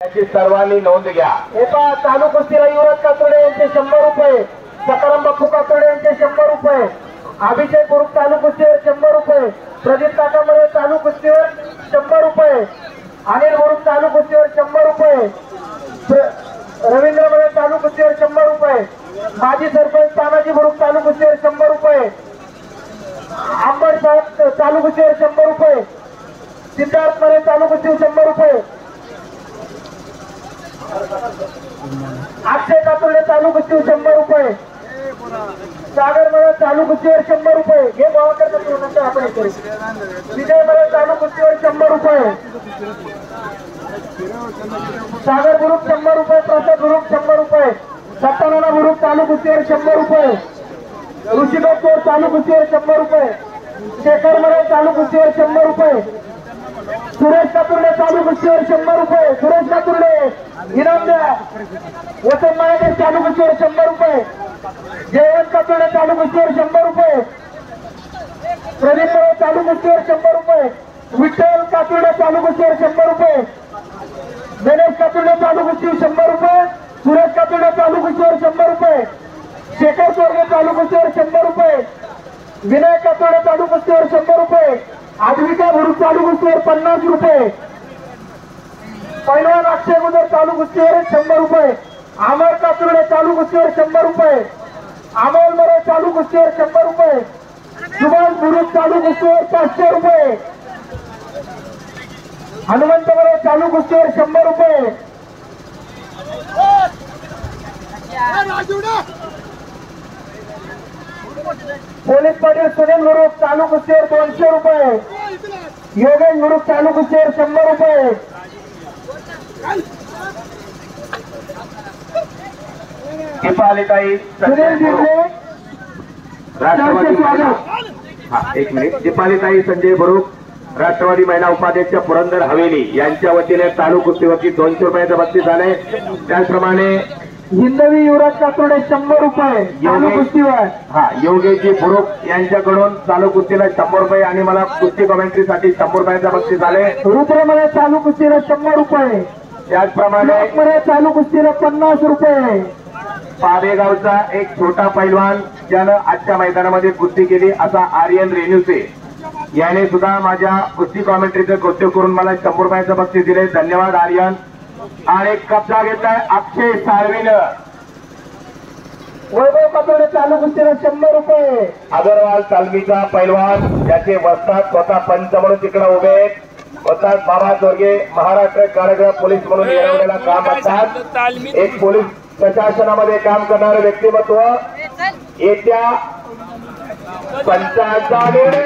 सर्वांनी नोंद घ्या। एका चालू कुस्तीला युवराज कातोडे यांचे 100 रुपये, सकाराम बापू कातोडे यांचे 100 रुपये, अभिषेक गुरु चालू कुस्तीवर 100 रुपये, प्रदीप काकामळे चालू कुस्तीवर 100 रुपये, अनिल गुरु चालू कुस्तीवर 100 रुपये, रवींद्र मळे चालू कुस्तीवर 100 रुपये, माजी सरपंच तानाजी गुरु चालू कुस्तीवर 100 रुपये, अंबर साहेब चालू कुस्तीवर 100 रुपये, सिद्धार्थ मळे चालू कुस्तीवर 100 रुपये, अक्षय कातोडे चालू कुस्तीवर 100 रुपये, सागर मळे चालू कुस्तीवर 100 रुपये, हे गावाकर नंतर आपण करू। विजय मळे चालू कुस्तीवर 100 रुपये, सागर ग्रुप 100 रुपये, प्रसाद ग्रुप 100 रुपये, सत्तानाना ग्रुप चालू कुस्तीवर 100 रुपये, ऋषिकेश चालू कुस्तीवर 100 रुपये, शेखर मळे चालू कुस्तीवर 100 रुपये, सुरेश कातुर्डे चालू कुस्तीवर 100 रुपये, सुरेश कातुर्डे इनाम द्या, वसंत माळेकर चालू कुस्तीवर 100 रुपये, जयवंत कातुर्डे चालू कुस्तीवर 100 रुपये, प्रदीप मळे चालू कुस्तीवर 100 रुपये, विठ्ठल कातुर्डे चालू कुस्तीवर 100 रुपये, गणेश कातुर्डे चालू कुस्तीवर 100 रुपये, सुरेश कातुर्डे चालू कुस्तीवर 100 रुपये, शेखर चोरगे चालू कुस्तीवर 100 रुपये, विनायक कातुर्डे चालू कुस्तीवर 100 रुपये, आद्विका गुरु चालू कुस्तीवर 50 रुपये, पैलवान अक्षय गुजर चालू कुस्तीवर 100 रुपये, अमर कातुर्डे चालू कुस्तीवर 100 रुपये, अमोल मरे चालू कुस्तीवर 100 रुपये, सुभाष गुरु चालू कुस्तीवर 500 रुपये, हनुमंत मरे चालू कुस्तीवर 100 रुपये, पोलीस पाटील सुनील गुरु चालू कुस्तीवर 200 रुपये, योगेश गुरु चालू कुस्तीवर 100 रुपये, दीपालीताई सुनील जिल्हे राष्ट्रवादी एक मिनिट दीपालीताई संजय बरुख राष्ट्रवादी महिला उपाध्यक्ष पुरंदर हवेली यांच्या वतीने चालू कुस्तीवरती 200 रुपयाचं बक्षीस झाले। त्याचप्रमाणे हिंदवी युवराज कातोडे 100 रुपये चालू कुस्तीवर, योगेशजी बुरुक यांच्याकडून चालू कुस्तीला 100 रुपये आणि मला कुस्ती कमेंट्रीसाठी 100 रुपयाचं बक्षीस झाले। रुद्रमळे चालू कुस्तीला 100 रुपये, त्याचप्रमाणे चालू कुस्तीला 50 रुपये, पावेगावचा एक छोटा पैलवान ज्यानं आजच्या मैदानामध्ये कुस्ती केली असा आर्यन रेणुसे याने सुद्धा माझ्या कुस्ती कॉमेंट्रीचं कौतुक करून मला 100 रुपयाचं बक्षीस दिले। धन्यवाद आर्यन। आणि कब्जा घेतलाय अक्षय साळवीनं। वैभव कातोडे चालू कुस्तीला 100 रुपये, अगरवाल तालमीचा पैलवान ज्याचे वस्ताद स्वतः पंच म्हणून तिकडे उभे आहेत, वस्ताद बाबा चोरगे महाराष्ट्र कारागृह पोलीस म्हणून निवडलेला काम असतात, एक पोलीस प्रशासनामध्ये काम करणारे व्यक्तिमत्व येत्या 55